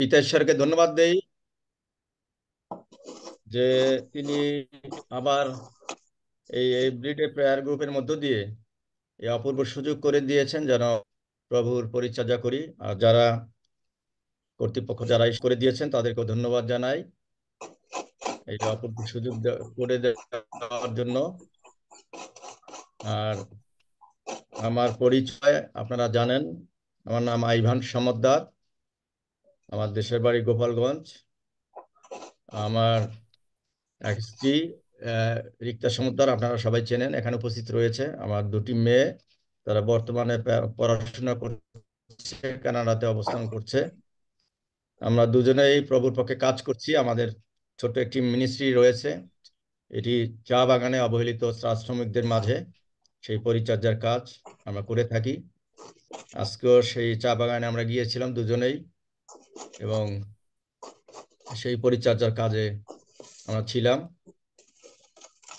পিতা ঈশ্বরকে ধন্যবাদ দেই যে তিনি আবার এই এভরিডে প্রেয়ার গ্রুপের মধ্য দিয়ে এই অপূর্ব সুযোগ করে দিয়েছেন যেন প্রভুর পরিচর্যা করি। আর যারা কর্তৃপক্ষ যারা করে দিয়েছেন তাদেরকেও ধন্যবাদ জানাই এই অপূর্ব সুযোগ করে দেওয়ার জন্য। আর আমার পরিচয় আপনারা জানেন, আমার নাম আইভান সমদ্দার, আমার দেশের বাড়ি গোপালগঞ্জ। আমার এক স্ত্রী রিক্তা সমদ্দার আপনারা সবাই চেনেন, এখানে উপস্থিত রয়েছে। আমার দুটি মেয়ে, তারা বর্তমানে পড়াশোনা করছে, কানাডাতে অবস্থান করছে। আমরা দুজনেই প্রভুর পক্ষে কাজ করছি। আমাদের ছোট্ট একটি মিনিস্ট্রি রয়েছে, এটি চা বাগানে অবহেলিত চা শ্রমিকদের মাঝে সেই পরিচর্যার কাজ আমরা করে থাকি। আজকেও সেই চা বাগানে আমরা গিয়েছিলাম দুজনেই, এবং সেই পরিচর্যার কাজে আমরা ছিলাম।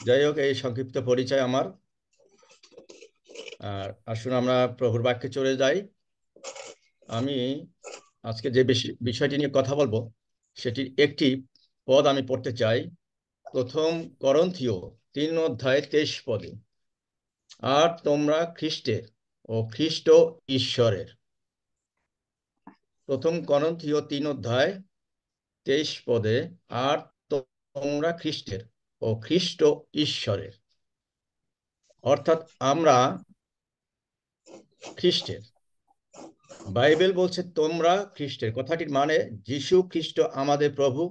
যাই হোক, এই সংক্ষিপ্ত পরিচয় আমার। আর আসুন আমরা প্রভুর বাক্যে চলে যাই। আমি আজকে যে বিষয়টি নিয়ে কথা বলবো সেটির একটি পদ আমি পড়তে চাই। প্রথম করন্থীয় 3:23 আর তোমরা খ্রিস্টের ও খ্রিস্ট ঈশ্বরের। প্রথম করন্থীয় 3:23 আর তোমরা খ্রিস্টের ও খ্রিস্ট ঈশ্বরের, অর্থাৎ আমরা খ্রিস্টের। বাইবেল বলছে তোমরা খ্রিস্টের, কথাটির মানে যীশু খ্রিস্ট আমাদের প্রভু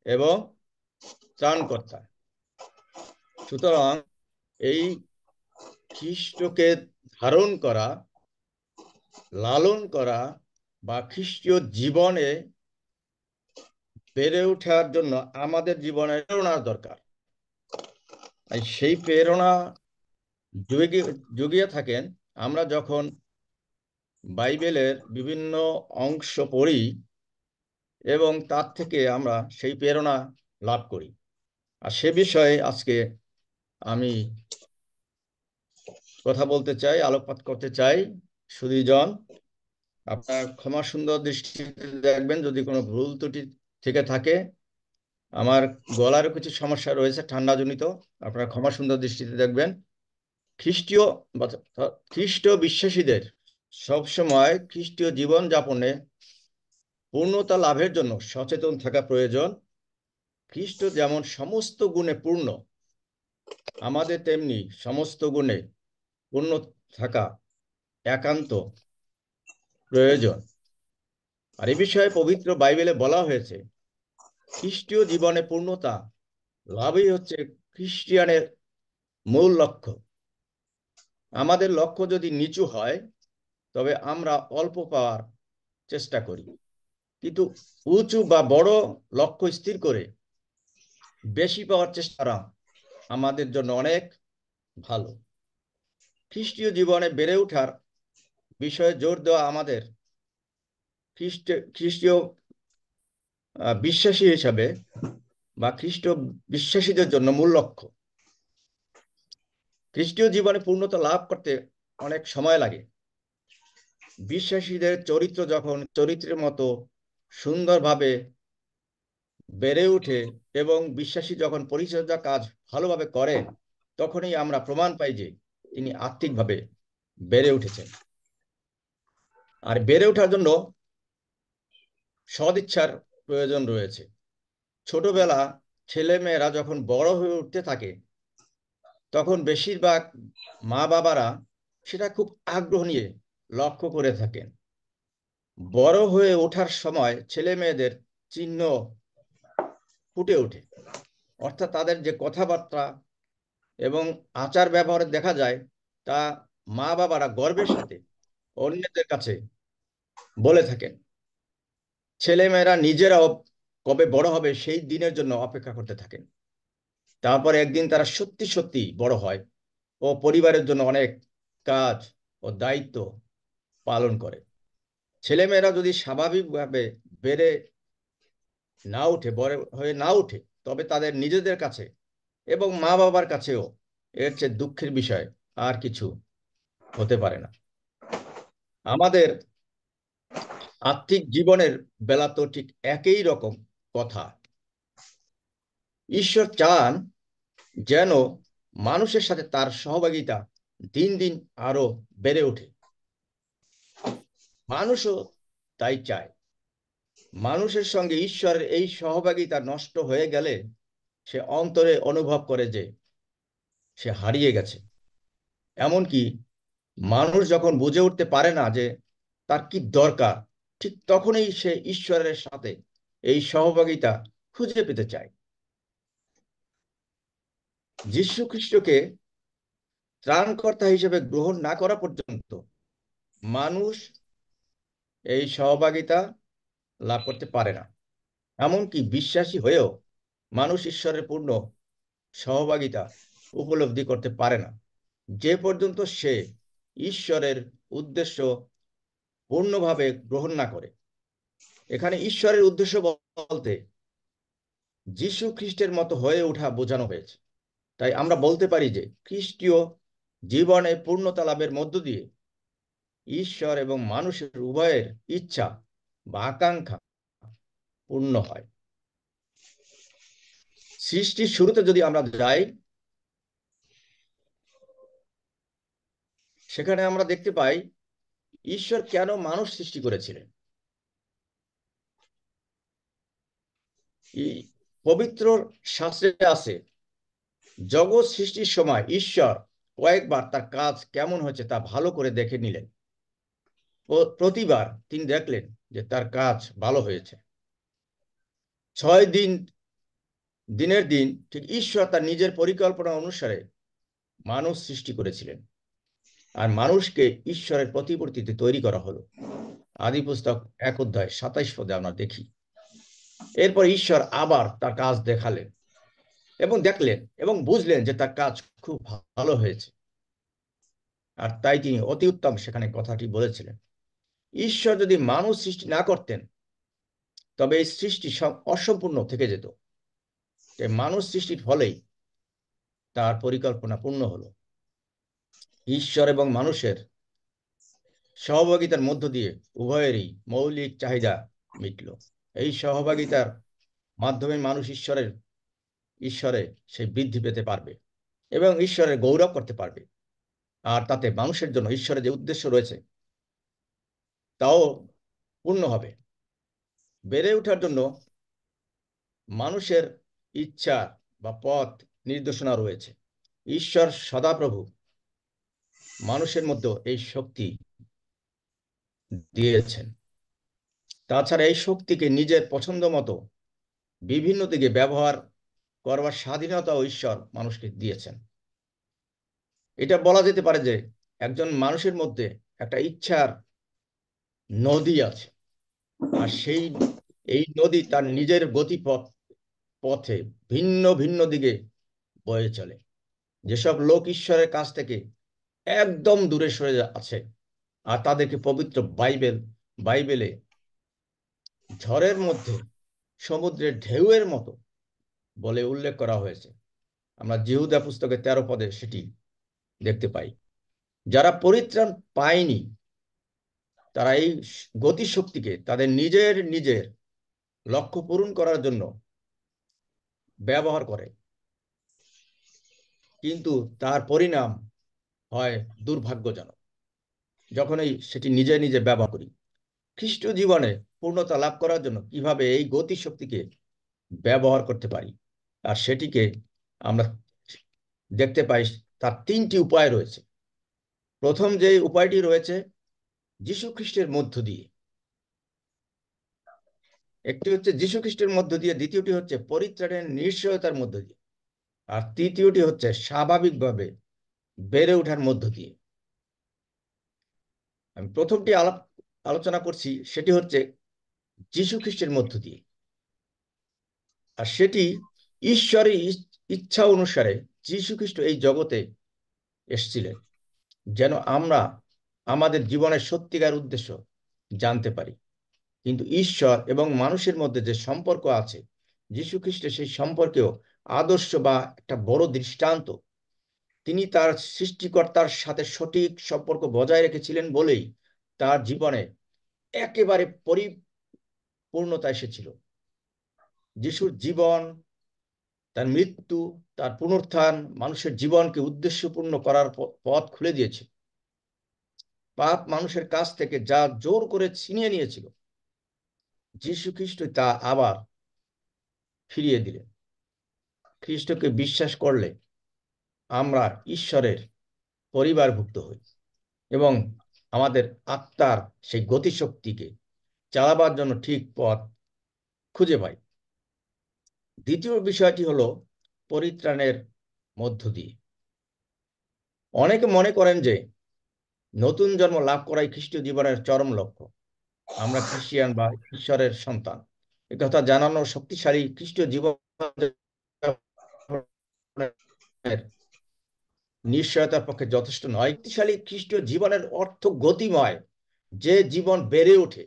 এবং ত্রাণকর্তা। সুতরাং এই খ্রিস্টকে ধারণ করা, লালন করা বা খ্রিস্টীয় জীবনে বেড়ে ওঠার জন্য আমাদের জীবনে প্রেরণার দরকার। সেই প্রেরণা জুগিয়ে থাকেন আমরা যখন বাইবেলের বিভিন্ন অংশ পড়ি এবং তার থেকে আমরা সেই প্রেরণা লাভ করি। আর সে বিষয়ে আজকে আমি কথা বলতে চাই, আলোকপাত করতে চাই। সুধীজন, আপনার ক্ষমা সুন্দর দৃষ্টিতে দেখবেন যদি কোনো ভুল ত্রুটি থেকে থাকে। আমার গলারও কিছু সমস্যা রয়েছে ঠান্ডাজনিত, আপনারা ক্ষমা সুন্দর দৃষ্টিতে দেখবেন। খ্রিস্টীয় বা খ্রিস্ট বিশ্বাসীদের সবসময় খ্রিস্টীয় জীবন যাপনে পূর্ণতা লাভের জন্য সচেতন থাকা প্রয়োজন। খ্রিস্ট যেমন সমস্ত গুণে পূর্ণ, আমাদের তেমনি সমস্ত গুণে পূর্ণ থাকা একান্ত প্রয়োজন। আর এই বিষয়ে পবিত্র বাইবেলে বলা হয়েছে খ্রিস্টীয় জীবনে পূর্ণতা লাভই হচ্ছে খ্রিস্টিয়ানের মূল লক্ষ্য। আমাদের লক্ষ্য যদি নিচু হয় তবে আমরা অল্প পাওয়ার চেষ্টা করি, কিন্তু উঁচু বা বড় লক্ষ্য স্থির করে বেশি পাওয়ার চেষ্টা করা আমাদের জন্য অনেক ভালো। খ্রিস্টীয় জীবনে বেড়ে ওঠার বিষয়ে জোর দেওয়া আমাদের খ্রিস্টীয় বিশ্বাসী হিসাবে বা খ্রিস্ট বিশ্বাসীদের জন্য মূল লক্ষ্য। খ্রিস্টীয় জীবনে পূর্ণতা লাভ করতে অনেক সময় লাগে। বিশ্বাসীদের চরিত্র যখন চরিত্রের মতো সুন্দরভাবে বেড়ে ওঠে এবং বিশ্বাসী যখন পরিচর্যা কাজ ভালোভাবে করেন, তখনই আমরা প্রমাণ পাই যে তিনি আত্মিকভাবে বেড়ে উঠেছেন। আর বেড়ে ওঠার জন্য সদিচ্ছার প্রয়োজন রয়েছে। ছোটবেলা ছেলেমেয়েরা যখন বড় হয়ে উঠতে থাকে তখন বেশিরভাগ মা বাবারা সেটা খুব আগ্রহ নিয়ে লক্ষ্য করে থাকেন। বড় হয়ে ওঠার সময় ছেলে মেয়েদের চিহ্ন ফুটে ওঠে, অর্থাৎ তাদের যে কথাবার্তা এবং আচার ব্যবহারে দেখা যায় তা মা বাবারা গর্বের সাথে অন্যদের কাছে বলে থাকেন। ছেলেমেয়েরা নিজেরাও কবে বড় হবে সেই দিনের জন্য অপেক্ষা করতে থাকেন। তারপর একদিন তারা সত্যি সত্যি বড় হয় ও পরিবারের জন্য অনেক কাজ ও দায়িত্ব পালন করে। ছেলেমেয়েরা যদি স্বাভাবিকভাবে বেড়ে না উঠে, বড় হয়ে না উঠে, তবে তাদের নিজেদের কাছে এবং মা বাবার কাছেও এর চেয়ে দুঃখের বিষয় আর কিছু হতে পারে না। আমাদের আত্মিক জীবনের বেলা তো ঠিক একই রকম কথা। ঈশ্বর চান যেন মানুষের সাথে তার সহভাগিতা দিন দিন আরো বেড়ে ওঠে। মানুষও তাই চায়। মানুষের সঙ্গে ঈশ্বরের এই সহভাগিতা নষ্ট হয়ে গেলে সে অন্তরে অনুভব করে যে সে হারিয়ে গেছে। এমনকি মানুষ যখন বুঝে উঠতে পারে না যে তার কি দরকার, ঠিক তখনই সে ঈশ্বরের সাথে এই সহভাগিতা খুঁজে পেতে চায়। যীশু খ্রিস্টকে ত্রাণকর্তা হিসেবে গ্রহণ না করা পর্যন্ত মানুষ এই সহভাগিতা লাভ করতে পারে না। এমনকি বিশ্বাসী হয়েও মানুষ ঈশ্বরের পূর্ণ সহভাগিতা উপলব্ধি করতে পারে না যে পর্যন্ত সে ঈশ্বরের উদ্দেশ্য পূর্ণভাবে গ্রহণ না করে। এখানে ঈশ্বরের উদ্দেশ্য বলতে যীশু খ্রিস্টের মতো হয়ে ওঠা বোঝানো হয়েছে। তাই আমরা বলতে পারি যে খ্রিস্টীয় জীবনে পূর্ণতা লাভের মধ্য দিয়ে ঈশ্বর এবং মানুষের উভয়ের ইচ্ছা বা আকাঙ্ক্ষা পূর্ণ হয়। সৃষ্টির শুরুতে যদি আমরা যাই, সেখানে আমরা দেখতে পাই ঈশ্বর কেন মানুষ সৃষ্টি করেছিলেন। পবিত্র শাস্ত্রে আছে, জগৎ সৃষ্টির সময় ঈশ্বর কয়েকবার তার কাজ কেমন হয়েছে তা ভালো করে দেখে নিলেন। প্রতিবার তিনি দেখলেন যে তার কাজ ভালো হয়েছে। 6 দিনের দিন ঠিক ঈশ্বর তার নিজের পরিকল্পনা অনুসারে মানুষ সৃষ্টি করেছিলেন, আর মানুষকে ঈশ্বরের প্রতিমূর্তিতে তৈরি করা হলো। আদি পুস্তক 1 অধ্যায় 27 পদে আমরা দেখি। এরপর ঈশ্বর আবার তার কাজ দেখালেন এবং দেখলেন এবং বুঝলেন যে তার কাজ খুব ভালো হয়েছে, আর তাই তিনি অতি উত্তম সেখানে কথাটি বলেছিলেন। ঈশ্বর যদি মানুষ সৃষ্টি না করতেন তবে এই সৃষ্টি সব অসম্পূর্ণ থেকে যেত। মানুষ সৃষ্টির ফলেই তার পরিকল্পনা পূর্ণ হলো। ঈশ্বর এবং মানুষের সহভাগিতার মধ্য দিয়ে উভয়েরই মৌলিক চাহিদা মিটল। এই সহভাগিতার মাধ্যমে মানুষ ঈশ্বরে সেই বৃদ্ধি পেতে পারবে এবং ঈশ্বরের গৌরব করতে পারবে, আর তাতে মানুষের জন্য ঈশ্বরের যে উদ্দেশ্য রয়েছে তাও পূর্ণ হবে। বেড়ে ওঠার জন্য মানুষের ইচ্ছা বা পথ নির্দেশনা রয়েছে। ঈশ্বর সদাপ্রভু মানুষের মধ্যে এই শক্তি দিয়েছেন। তাছাড়া এই শক্তিকে নিজের পছন্দ মতো বিভিন্ন দিকে ব্যবহার করবার স্বাধীনতাও ঈশ্বর মানুষকে দিয়েছেন। এটা বলা যেতে পারে যে একজন মানুষের মধ্যে একটা ইচ্ছার নদী আছে, আর এই নদী তার নিজের পথে ভিন্ন ভিন্ন দিকে বয়ে চলে। যেসব লোক ঈশ্বরের কাছ থেকে একদম দূরে সরে আছে, আর তাদেরকে পবিত্র বাইবেলে ঝড়ের মধ্যে সমুদ্রের ঢেউয়ের মতো বলে উল্লেখ করা হয়েছে। আমরা জিহুদা পুস্তকের 13 পদে সেটি দেখতে পাই। যারা পরিত্রাণ পায়নি তারা এই গতিশক্তিকে তাদের নিজের নিজের লক্ষ্য পূরণ করার জন্য ব্যবহার করে, কিন্তু তার পরিণাম হয় দুর্ভাগ্যজনক যখনই সেটি নিজে নিজে ব্যবহার করি। খ্রিস্ট জীবনে পূর্ণতা লাভ করার জন্য কিভাবে এই গতিশক্তিকে ব্যবহার করতে পারি, আর সেটিকে আমরা দেখতে পাই তার 3টি উপায় রয়েছে। প্রথম যে উপায়টি রয়েছে যীশু খ্রিস্টের মধ্য দিয়ে, একটি হচ্ছে যীশু খ্রিস্টের মধ্য দিয়ে, দ্বিতীয়টি হচ্ছে পরিত্রাণের নিশ্চয়তার মধ্য দিয়ে, আর তৃতীয়টি হচ্ছে স্বাভাবিকভাবে বেড়ে ওঠার মধ্য দিয়ে। আমি প্রথমটি আলোচনা করছি, সেটি হচ্ছে যীশু খ্রিস্টের মধ্য দিয়ে, আর সেটি ঈশ্বরের ইচ্ছা অনুসারে যীশু খ্রিস্ট এই জগতে এসেছিলেন যেন আমরা আমাদের জীবনের সত্যিকার উদ্দেশ্য জানতে পারি। কিন্তু ঈশ্বর এবং মানুষের মধ্যে যে সম্পর্ক আছে, যীশু খ্রিস্টের সেই সম্পর্কেও আদর্শ বা একটা বড় দৃষ্টান্ত। তিনি তার সৃষ্টিকর্তার সাথে সঠিক সম্পর্ক বজায় রেখেছিলেন বলেই তার জীবনে একেবারে পরিপূর্ণতা এসেছিল। যিশুর জীবন, তার মৃত্যু, তার পুনরুত্থান মানুষের জীবনকে উদ্দেশ্যপূর্ণ করার পথ খুলে দিয়েছে। পাপ মানুষের কাছ থেকে যা জোর করে ছিনিয়ে নিয়েছিল, যীশু খ্রিস্ট তা আবার ফিরিয়ে দিলেন। খ্রিস্টকে বিশ্বাস করলে আমরা ঈশ্বরের পরিবারভুক্ত হই এবং আমাদের আত্মার সেই গতিশক্তিকে চালাবার জন্য ঠিক পথ খুঁজে পাই। দ্বিতীয় বিষয়টি হলো পরিত্রাণের মধ্য দিয়ে। অনেকে মনে করেন যে নতুন জন্ম লাভ করাই খ্রিস্টীয় জীবনের চরম লক্ষ্য। আমরা খ্রিস্টিয়ান বা ঈশ্বরের সন্তান, একথা জানানোর শক্তিশালী খ্রিস্টীয় জীবনের নিশ্চয়তার পক্ষে যথেষ্ট নয়। শক্তিশালী খ্রিস্টীয় জীবনের অর্থ গতিময় যে জীবন বেড়ে ওঠে,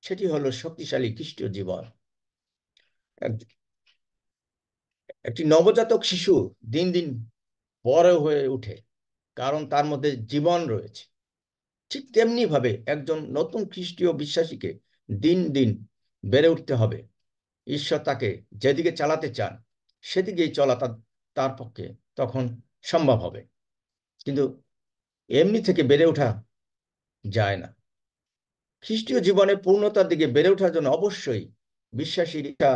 সেটি হলো শক্তিশালী খ্রিস্টীয় জীবন। একটি নবজাতক শিশু দিন দিন বড় হয়ে ওঠে, কারণ তার মধ্যে জীবন রয়েছে। ঠিক তেমনি ভাবে একজন নতুন খ্রিস্টীয় বিশ্বাসীকে দিন দিন বেড়ে উঠতে হবে। ঈশ্বর তাকে যেদিকে চালাতে চান সেদিকেই চলা তার পক্ষে তখন সম্ভব হবে। কিন্তু এমনি থেকে বেড়ে ওঠা যায় না। খ্রিস্টীয় জীবনে পূর্ণতার দিকে বেড়ে ওঠার জন্য অবশ্যই বিশ্বাসীর ইচ্ছা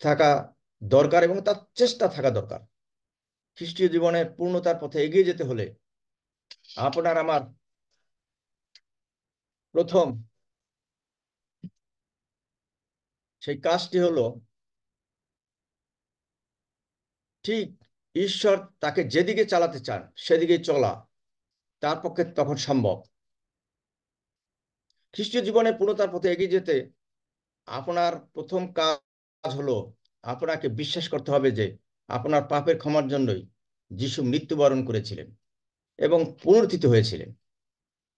থাকা দরকার এবং তার চেষ্টা থাকা দরকার। খ্রিস্টীয় জীবনের পূর্ণতার পথে এগিয়ে যেতে হলে আপনার আমার প্রথম সেই কাজটি হলো ঠিক ঈশ্বর তাকে যেদিকে চালাতে চান সেদিকে চলা তার পক্ষে তখন সম্ভব। খ্রিস্টীয় জীবনে পূর্ণতার পথে এগিয়ে যেতে আপনার প্রথম কাজ হলো আপনাকে বিশ্বাস করতে হবে যে আপনার পাপের ক্ষমার জন্যই যিশু মৃত্যুবরণ করেছিলেন এবং পুনরুত্থিত হয়েছিলেন।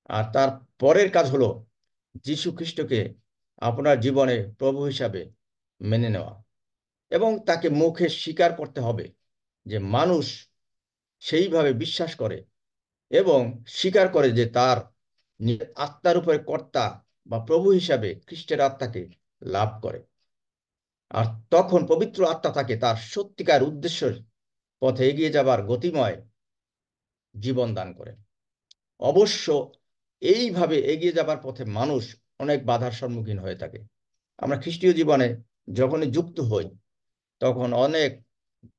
আর তার পরের কাজ হলো যিশু খ্রিস্টকে আপনার জীবনে প্রভু হিসাবে মেনে নেওয়া এবং তাকে মুখে স্বীকার করতে হবে যে মানুষ সেইভাবে বিশ্বাস করে এবং স্বীকার করে যে তার আত্মার উপরে কর্তা বা প্রভু হিসাবে খ্রিস্টের আত্মাকে লাভ করে। আর তখন পবিত্র আত্মা তাকে তার সত্যিকার উদ্দেশ্যের পথে এগিয়ে যাবার গতিময় জীবন দান করে। অবশ্য এইভাবে এগিয়ে যাবার পথে মানুষ অনেক বাধার সম্মুখীন হয়ে থাকে। আমরা খ্রিস্টীয় জীবনে যখনই যুক্ত হই তখন অনেক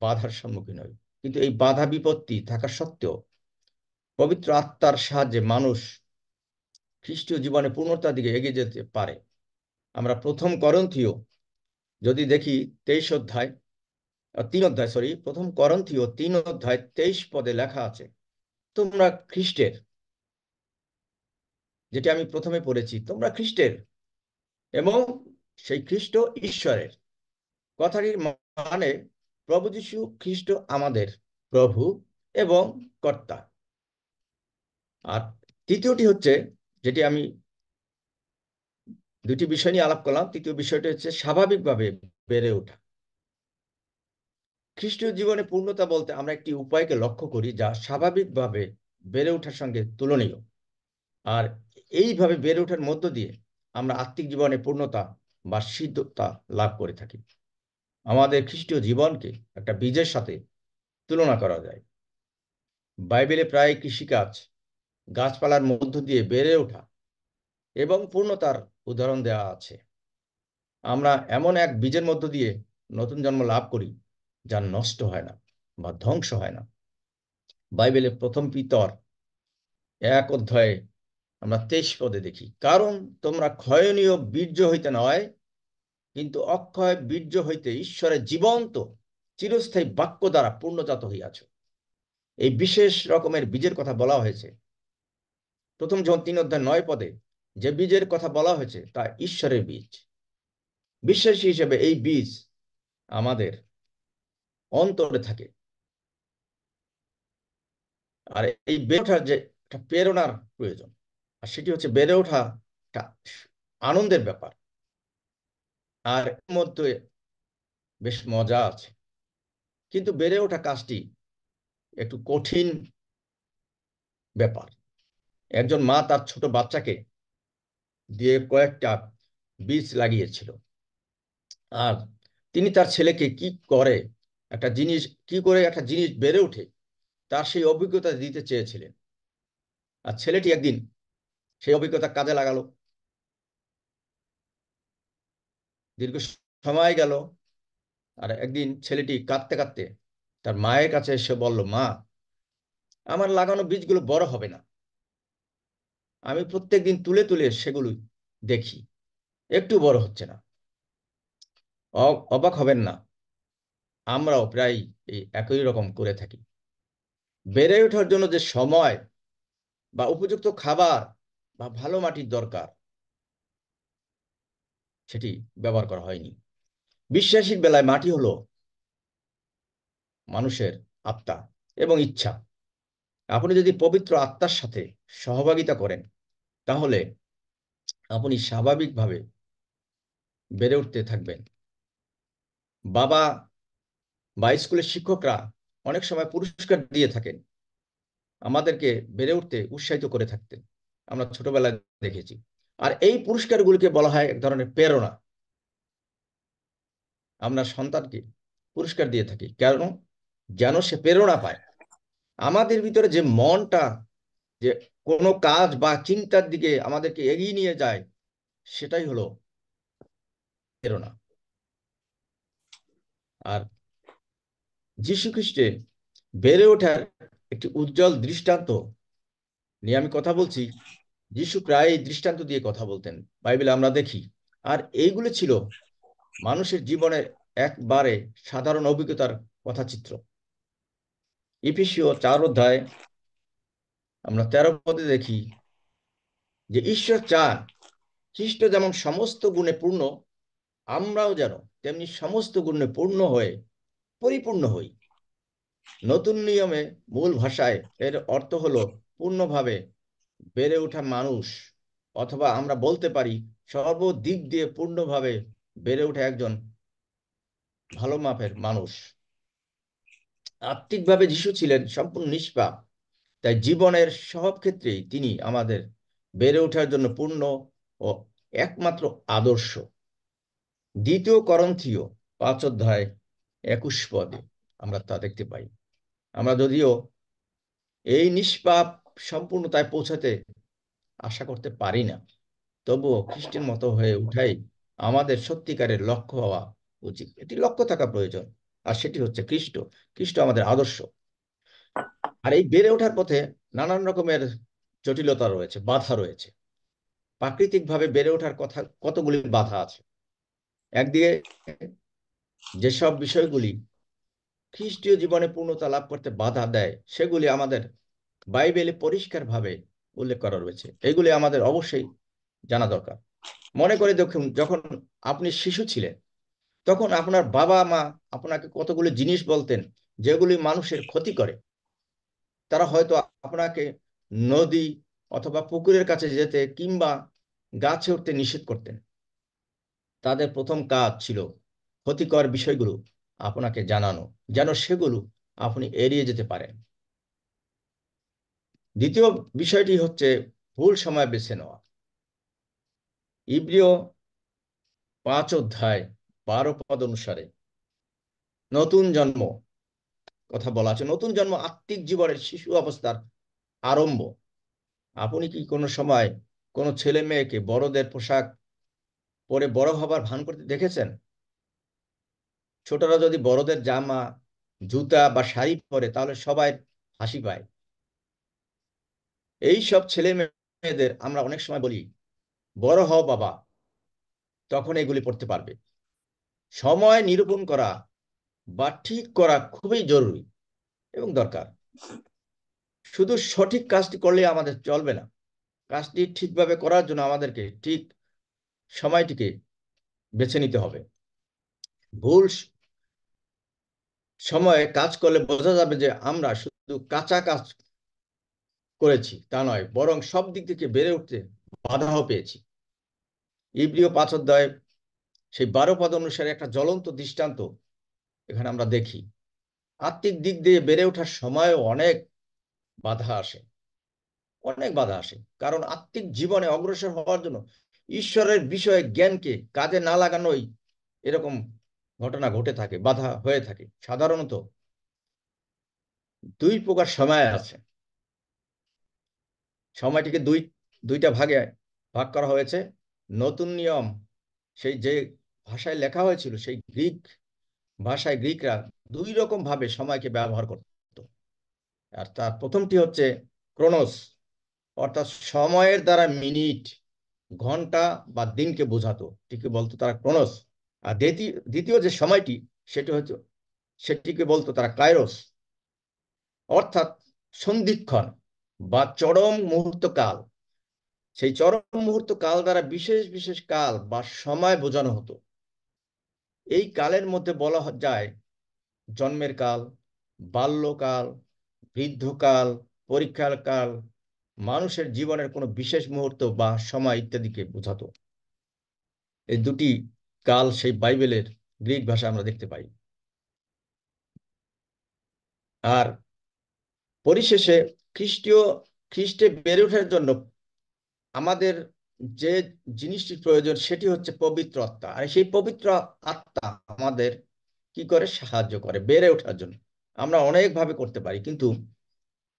বাধার সম্মুখীন হই, কিন্তু এই বাধা বিপত্তি থাকা সত্ত্বেও পবিত্র আত্মার সাহায্যে মানুষ খ্রিস্টীয় জীবনে পূর্ণতার দিকে এগিয়ে যেতে পারে। আমরা প্রথম করন্থীয় যদি দেখি 3 অধ্যায়, প্রথম করন্থীয় 3 অধ্যায় 23 পদে লেখা আছে, তোমরা খ্রিস্টের, যেটি আমি প্রথমে পড়েছি, তোমরা খ্রিস্টের এবং সেই খ্রিস্ট ঈশ্বরের। কথাটির মানে প্রভু যীশু খ্রিস্ট আমাদের প্রভু এবং কর্তা। আর তৃতীয়টি হচ্ছে, যেটি আমি দুটি বিষয় নিয়ে আলাপ করলাম, তৃতীয় বিষয়টি হচ্ছে স্বাভাবিকভাবে বেড়ে ওঠা। খ্রিস্টীয় জীবনে পূর্ণতা বলতে আমরা একটি উপায়কে লক্ষ্য করি যা স্বাভাবিকভাবে বেড়ে ওঠার সঙ্গে তুলনীয়। আর এইভাবে বেড়ে ওঠার মধ্য দিয়ে আমরা আত্মিক জীবনে পূর্ণতা বা সিদ্ধতা লাভ করে থাকি। আমাদের খ্রিস্টীয় জীবনকে একটা বীজের সাথে তুলনা করা যায়। বাইবেলে প্রায় কৃষিকাজ, গাছপালার মধ্য দিয়ে বেড়ে ওঠা এবং পূর্ণতার উদাহরণ দেওয়া আছে। আমরা এমন এক বীজের মধ্য দিয়ে নতুন জন্ম লাভ করি যা নষ্ট হয় না বা ধ্বংস হয় না। বাইবেলে প্রথম পিতর 1 অধ্যায়ে আমরা 23 পদে দেখি, কারণ তোমরা ক্ষয়নীয় বীর্য হইতে নয়, কিন্তু অক্ষয় বীর্য হইতে ঈশ্বরের জীবন্ত চিরস্থায়ী বাক্য দ্বারা পূর্ণজাত হইয়াছ। এই বিশেষ রকমের বীজের কথা বলা হয়েছে প্রথম জন 3 অধ্যায় 9 পদে। যে বীজের কথা বলা হয়েছে তা ঈশ্বরের বীজ। বিশ্বাসী হিসেবে এই বীজ আমাদের অন্তরে থাকে। আর এই বেড়ে ওঠার যে একটা প্রেরণার প্রয়োজন, আর সেটি হচ্ছে বেড়ে ওঠা একটা আনন্দের ব্যাপার, আর এর মধ্যে বেশ মজা আছে। কিন্তু বেড়ে ওঠা কাজটি একটু কঠিন ব্যাপার। একজন মা তার ছোট বাচ্চাকে দিয়ে কয়েকটা বীজ লাগিয়েছিল। আর তিনি তার ছেলেকে কি করে একটা জিনিস বেড়ে ওঠে তার সেই অভিজ্ঞতা দিতে চেয়েছিলেন। আর ছেলেটি একদিন সেই অভিজ্ঞতা কাজে লাগালো। দীর্ঘ সময় গেল, আর একদিন ছেলেটি কাঁদতে কাঁদতে তার মায়ের কাছে এসে বলল, মা, আমার লাগানো বীজগুলো বড় হবে না। আমি প্রত্যেকদিন তুলে তুলে সেগুলো দেখি, একটু বড় হচ্ছে না। অবাক হবেন না, আমরাও প্রায় এই একই রকম করে থাকি। বেড়ে ওঠার জন্য যে সময় বা উপযুক্ত খাবার বা ভালো মাটির দরকার, সেটি ব্যবহার করা হয়নি। বিশ্বাসীর বেলায় মাটি হলো মানুষের আত্মা এবং ইচ্ছা। আপনি যদি পবিত্র আত্মার সাথে সহভাগিতা করেন, তাহলে আপনি স্বাভাবিকভাবে বেড়ে উঠতে থাকবেন। বাবা বা স্কুলের শিক্ষকরা অনেক সময় পুরস্কার দিয়ে থাকেন, আমাদেরকে বেড়ে উঠতে উৎসাহিত করে থাকতেন, আমরা ছোটবেলায় দেখেছি। আর এই পুরস্কারগুলিকে বলা হয় এক ধরনের প্রেরণা। আমরা সন্তানকে পুরস্কার দিয়ে থাকি কারণ যেন সে প্রেরণা পায়। আমাদের ভিতরে যে মনটা যে কোনো কাজ বা চিন্তার দিকে আমাদেরকে এগিয়ে নিয়ে যায়, সেটাই হলো প্রেরণা। আর যীশু খ্রিস্টে বেড়ে ওঠার একটি উজ্জ্বল দৃষ্টান্ত নিয়ে আমি কথা বলছি। যীশু প্রায় এই দৃষ্টান্ত দিয়ে কথা বলতেন, বাইবেলে আমরা দেখি। আর এইগুলো ছিল মানুষের জীবনের একবারে সাধারণ অভিজ্ঞতার কথাচিত্র। ইফিসীয় 4 অধ্যায় আমরা 13 পদে দেখি যে ঈশ্বর চান খ্রিস্ট যেমন সমস্ত গুণে পূর্ণ, আমরাও যেন তেমনি সমস্ত গুণে পূর্ণ হয়ে পরিপূর্ণ হই। নতুন নিয়মে মূল ভাষায় এর অর্থ হলো পূর্ণভাবে বেড়ে ওঠা মানুষ, অথবা আমরা বলতে পারি সর্বদিক দিয়ে পূর্ণভাবে বেড়ে ওঠা একজন ভালো মাপের মানুষ। আত্মিকভাবে যিশু ছিলেন সম্পূর্ণ নিষ্পাপ, তাই জীবনের সব ক্ষেত্রেই তিনি আমাদের বেড়ে ওঠার জন্য পূর্ণ ও একমাত্র আদর্শ। 2 করন্থীয় 5 অধ্যায় 21 পদে আমরা তা দেখতে পাই। আমরা যদিও এই নিষ্পাপ সম্পূর্ণতায় পৌঁছাতে আশা করতে পারি না, তবুও খ্রিস্টের মতো হয়ে উঠাই আমাদের সত্যিকারের লক্ষ্য হওয়া উচিত। এটি লক্ষ্য থাকা প্রয়োজন, আর সেটি হচ্ছে খ্রিস্ট। খ্রিস্ট আমাদের আদর্শ। আর এই বেড়ে ওঠার পথে নানান রকমের জটিলতা রয়েছে, বাধা রয়েছে। প্রাকৃতিকভাবে বেড়ে ওঠার কথা কতগুলি বাধা আছে। একদিকে যেসব বিষয়গুলি খ্রিস্টীয় জীবনে পূর্ণতা লাভ করতে বাধা দেয়, সেগুলি আমাদের বাইবেলে পরিষ্কারভাবে উল্লেখ করা রয়েছে। এগুলি আমাদের অবশ্যই জানা দরকার। মনে করে দেখুন, যখন আপনি শিশু ছিলেন, তখন আপনার বাবা মা আপনাকে কতগুলি জিনিস বলতেন যেগুলি মানুষের ক্ষতি করে। তারা হয়তো আপনাকে নদী অথবা পুকুরের কাছে যেতে কিংবা গাছে উঠতে নিষেধ করতেন। তাদের প্রথম কাজ ছিল ক্ষতিকর বিষয়গুলো আপনাকে জানানো, যেন সেগুলো আপনি এড়িয়ে যেতে পারেন। দ্বিতীয় বিষয়টি হচ্ছে ভুল সময় বেছে নেওয়া। ইব্রিয় 5 অধ্যায় 12 পদ অনুসারে নতুন জন্ম কথা বলা আছে। নতুন জন্ম আত্মিক জীবনের শিশু অবস্থার আরম্ভ। আপনি কি কোনো সময় কোনো ছেলে মেয়েকে বড়দের পোশাক পরে বড় হবার ভান করতে দেখেছেন? ছোটরা যদি বড়দের জামা, জুতা বা শাড়ি পরে, তাহলে সবাই হাসি পায়। এই সব ছেলে মেয়েদের আমরা অনেক সময় বলি, বড় হও বাবা, তখন এগুলি পড়তে পারবে। সময় নিরূপণ করা বা ঠিক করা খুবই জরুরি এবং দরকার। শুধু সঠিক কাজটি করলে আমাদের চলবে না। কাজটি ঠিকভাবে করার জন্য আমাদেরকে ঠিক সময়টিকে বেছে নিতে হবে। ভুল সময়ে কাজ করলে বোঝা যাবে যে আমরা শুধু কাঁচা কাজ করেছি তা নয়, বরং সব দিক থেকে বেড়ে উঠতে বাধাও পেয়েছি। ইব্রিয় 5 অধ্যায় সেই 12 পদ অনুসারে একটা জ্বলন্ত দৃষ্টান্ত এখানে আমরা দেখি। আত্মিক দিক দিয়ে বেড়ে ওঠার সময়ও অনেক বাধা আসে, অনেক বাধা আসে। কারণ আত্মিক জীবনে অগ্রসর হওয়ার জন্য ঈশ্বরের বিষয়ে জ্ঞানকে কাজে না লাগানোই এরকম ঘটনা ঘটে থাকে, বাধা হয়ে থাকে। সাধারণত দুই প্রকার সময় আছে। সময়টিকে দুইটা ভাগে ভাগ করা হয়েছে। নতুন নিয়ম, সেই যে ভাষায় লেখা হয়েছিল, সেই গ্রিক ভাষায় গ্রিকরা দুই রকম ভাবে সময়কে ব্যবহার করত। আর তার প্রথমটি হচ্ছে ক্রোনোস, অর্থাৎ সময়ের দ্বারা মিনিট, ঘন্টা বা দিনকে বোঝাতো, ঠিকই বলতো তারা ক্রোনোস। আর দ্বিতীয় যে সময়টি, সেটিকে বলতো তারা কাইরোস, অর্থাৎ সন্ধিক্ষণ বা চরম মুহূর্ত কাল। সেই চরম মুহূর্ত কাল দ্বারা বিশেষ বিশেষ কাল বা সময় বোঝানো হতো। এই কালের মধ্যে বলা যায় জন্মের কাল, বাল্যকাল, বৃদ্ধকাল, পরীক্ষার কাল, মানুষের জীবনের কোনো বিশেষ মুহূর্ত বা সময় ইত্যাদিকে বোঝাতো। এই দুটি কাল সেই বাইবেলের গ্রিক ভাষায় আমরা দেখতে পাই। আর পরিশেষে খ্রিস্টে বেড়ে ওঠার জন্য আমাদের যে জিনিসটি প্রয়োজন সেটি হচ্ছে পবিত্র আত্মা। আর সেই পবিত্র আত্মা আমাদের কি করে সাহায্য করে বেড়ে ওঠার জন্য। আমরা অনেকভাবে করতে পারি, কিন্তু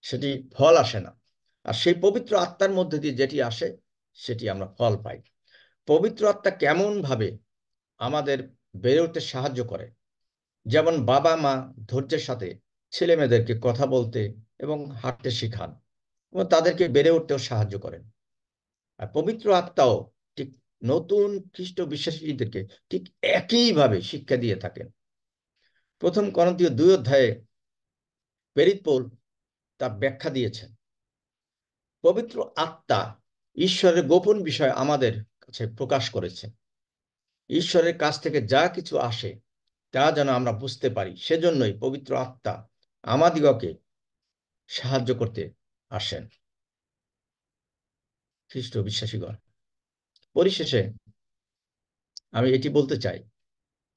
সেটি ফল আসে না। আর সেই পবিত্র আত্মার মধ্যে দিয়ে যেটি আসে সেটি আমরা ফল পাই। পবিত্র আত্মা কেমন ভাবে আমাদের বেড়ে উঠতে সাহায্য করে? যেমন বাবা মা ধৈর্যের সাথে ছেলে মেয়েদেরকে কথা বলতে এবং হাঁটতে শেখান এবং তাদেরকে বেড়ে উঠতেও সাহায্য করেন। আর পবিত্র আত্মাও ঠিক নতুন খ্রিস্ট বিশ্বাসীদেরকে ঠিক একইভাবে শিক্ষা দিয়ে থাকেন। প্রথম করন্থীয় 2 অধ্যায়ে প্রেরিত পৌল তা ব্যাখ্যা দিয়েছেন। পবিত্র আত্মা ঈশ্বরের গোপন বিষয় আমাদের কাছে প্রকাশ করেছে। ঈশ্বরের কাছ থেকে যা কিছু আসে তা যেন আমরা বুঝতে পারি, সেজন্যই পবিত্র আত্মা আমাদিগকে সাহায্য করতে আসেন। খ্রিস্ট বিশ্বাসীগণ, পরিশেষে আমি এটি বলতে চাই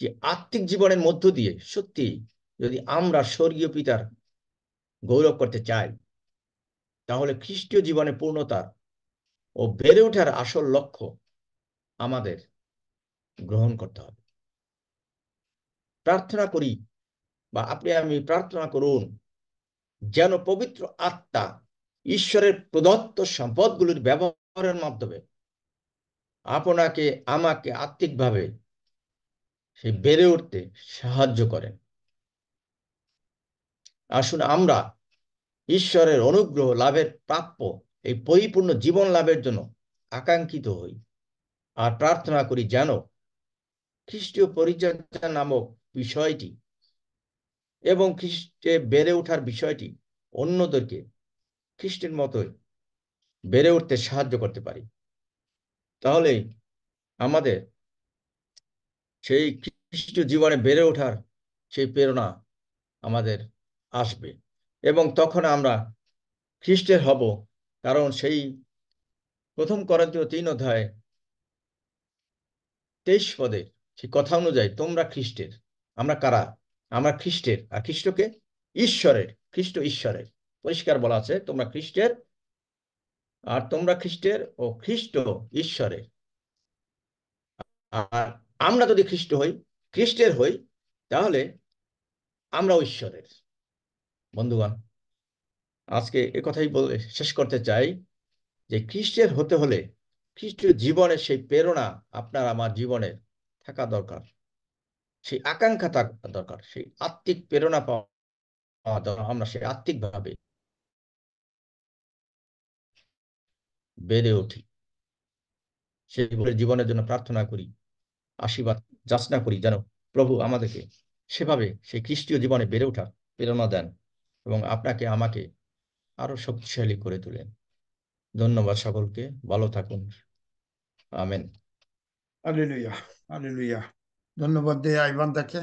যে আত্মিক জীবনের মধ্য দিয়ে সত্যি যদি আমরা স্বর্গীয় পিতার গৌরব করতে চাই, তাহলে খ্রিস্টীয় জীবনে পূর্ণতার ও বেড়ে ওঠার আসল লক্ষ্য আমাদের গ্রহণ করতে হবে। প্রার্থনা করি, বা আপনি আমি প্রার্থনা করুন, যেন পবিত্র আত্মা ঈশ্বরের প্রদত্ত সম্পদগুলির ব্যবহারের মাধ্যমে আপনাকে আমাকে আত্মিকভাবে সে বেড়ে উঠতে সাহায্য করেন। আসুন আমরা ঈশ্বরের অনুগ্রহ লাভের প্রাপ্য এই পরিপূর্ণ জীবন লাভের জন্য আকাঙ্ক্ষিত হই। আর প্রার্থনা করি যেন খ্রিস্টীয় পরিচর্যা নামক বিষয়টি এবং খ্রিস্টে বেড়ে ওঠার বিষয়টি অন্যদেরকে খ্রিস্টের মতোই বেড়ে উঠতে সাহায্য করতে পারি। তাহলে আমাদের সেই খ্রিস্ট জীবনে বেড়ে ওঠার সেই প্রেরণা আমাদের আসবে এবং তখন আমরা খ্রিস্টের হব। কারণ সেই প্রথম করন্থীয় 3 অধ্যায় 23 পদে সেই কথা অনুযায়ী তোমরা খ্রিস্টের। আমরা কারা? আমরা খ্রিস্টের। আর খ্রিস্টকে ঈশ্বরের, খ্রিস্ট ঈশ্বরের। পরিষ্কার বলা আছে তোমরা খ্রিস্টের, আর তোমরা খ্রিস্টের ও খ্রিস্ট ঈশ্বরের। আর আমরা যদি খ্রিস্টের হই, তাহলে আমরাও ঈশ্বরের। বন্ধুগণ, আজকে এ কথাই বলে শেষ করতে চাই যে খ্রিস্টের হতে হলে খ্রিস্টের জীবনের সেই প্রেরণা আপনার আমার জীবনে থাকা দরকার, সেই আকাঙ্ক্ষা থাকা দরকার, সেই আত্মিক প্রেরণা পাওয়া দরকার। আমরা সেই আত্মিকভাবে বেড়ে উঠি। সেই জীবনের জন্য প্রার্থনা করি, আশীর্বাদ যাচনা করি যেন প্রভু আমাদেরকে সেভাবে সেই খ্রিস্টীয় জীবনে বেড়ে ওঠার প্রেরণা দেন এবং আপনাকে আমাকে আরো শক্তিশালী করে তোলেন। ধন্যবাদ সকলকে, ভালো থাকুন। আমেন। Hallelujah, hallelujah. ধন্যবাদ দেয় আইভান তাকে।